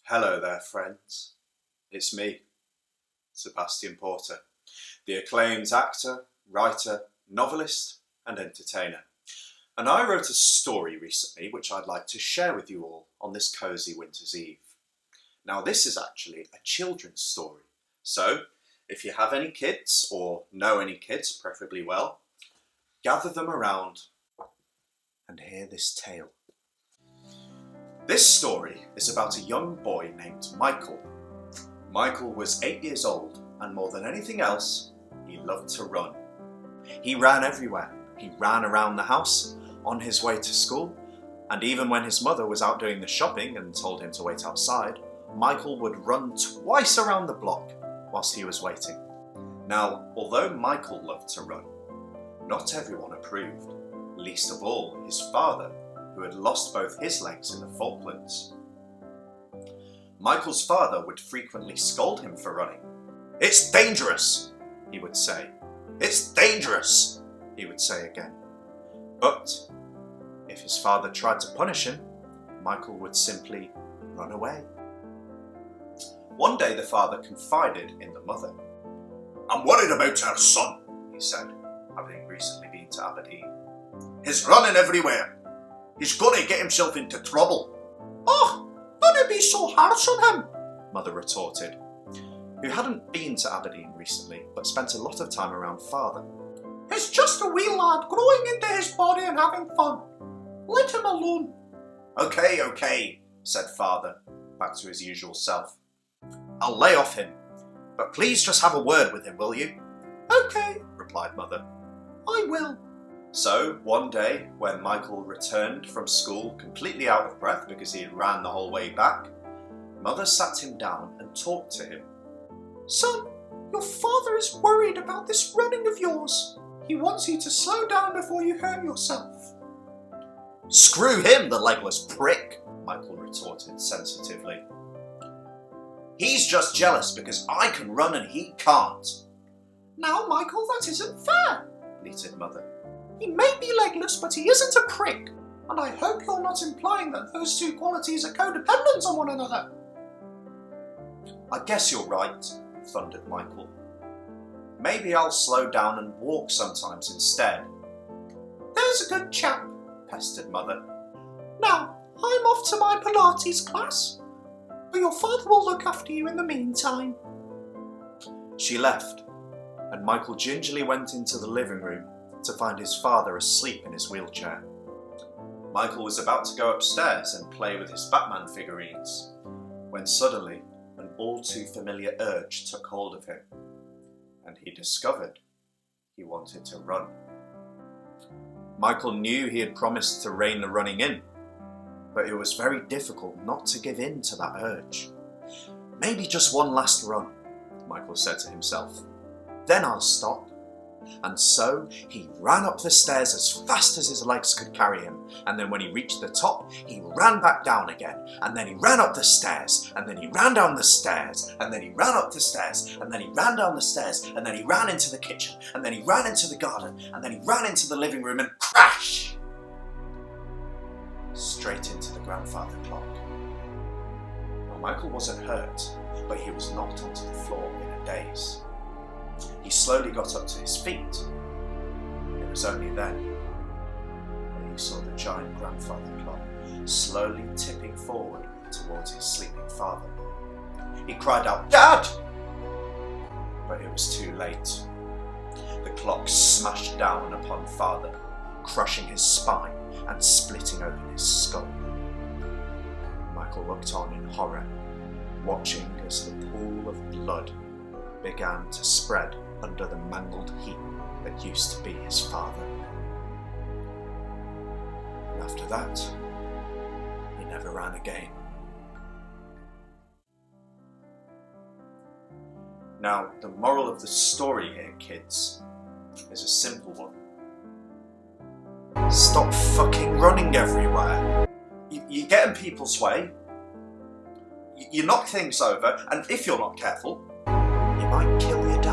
Hello there, friends. It's me, Sebastian Porter, the acclaimed actor, writer, novelist and entertainer. And I wrote a story recently which I'd like to share with you all on this cosy winter's eve. Now this is actually a children's story, so if you have any kids or know any kids, preferably well, gather them around and hear this tale. This story is about a young boy named Michael. Michael was 8 years old, and more than anything else, he loved to run. He ran everywhere. He ran around the house, on his way to school, and even when his mother was out doing the shopping and told him to wait outside, Michael would run twice around the block whilst he was waiting. Now, although Michael loved to run, not everyone approved, least of all his father, who had lost both his legs in the Falklands. Michael's father would frequently scold him for running. "It's dangerous," he would say. "It's dangerous," he would say again. But if his father tried to punish him, Michael would simply run away. One day the father confided in the mother. "I'm worried about our son," he said, having recently been to Aberdeen. "He's running everywhere. He's going to get himself into trouble." "Oh, don't be so harsh on him," Mother retorted, who hadn't been to Aberdeen recently but spent a lot of time around Father. "He's just a wee lad growing into his body and having fun. Let him alone." Okay, said Father, back to his usual self. "I'll lay off him, but please just have a word with him, will you?" "Okay," replied Mother. "I will." So, one day, when Michael returned from school completely out of breath because he had ran the whole way back, Mother sat him down and talked to him. "Son, your father is worried about this running of yours. He wants you to slow down before you hurt yourself." "Screw him, the legless prick," Michael retorted sensitively. "He's just jealous because I can run and he can't." "Now, Michael, that isn't fair," bleated Mother. "He may be legless, but he isn't a prick, and I hope you're not implying that those two qualities are codependent on one another." "I guess you're right," thundered Michael. "Maybe I'll slow down and walk sometimes instead." "There's a good chap," pestered Mother. "Now, I'm off to my Pilates class, but your father will look after you in the meantime." She left, and Michael gingerly went into the living room to find his father asleep in his wheelchair. Michael was about to go upstairs and play with his Batman figurines, when suddenly an all too familiar urge took hold of him, and he discovered he wanted to run. Michael knew he had promised to rein the running in, but it was very difficult not to give in to that urge. "Maybe just one last run," Michael said to himself. "Then I'll stop." And so he ran up the stairs as fast as his legs could carry him, and then when he reached the top, he ran back down again, and then he ran up the stairs, and then he ran down the stairs, and then he ran up the stairs, and then he ran down the stairs, and then he ran into the kitchen, and then he ran into the garden, and then he ran into the living room and crash! Straight into the grandfather clock. Now, Michael wasn't hurt, but he was knocked onto the floor in a daze. He slowly got up to his feet. It was only then that he saw the giant grandfather clock slowly tipping forward towards his sleeping father. He cried out, "Dad!" But it was too late. The clock smashed down upon Father, crushing his spine and splitting open his skull. Michael looked on in horror, watching as the pool of blood began to spread under the mangled heap that used to be his father. And after that, he never ran again. Now, the moral of the story here, kids, is a simple one. Stop fucking running everywhere. You get in people's way, you knock things over, and if you're not careful, you might kill your dad.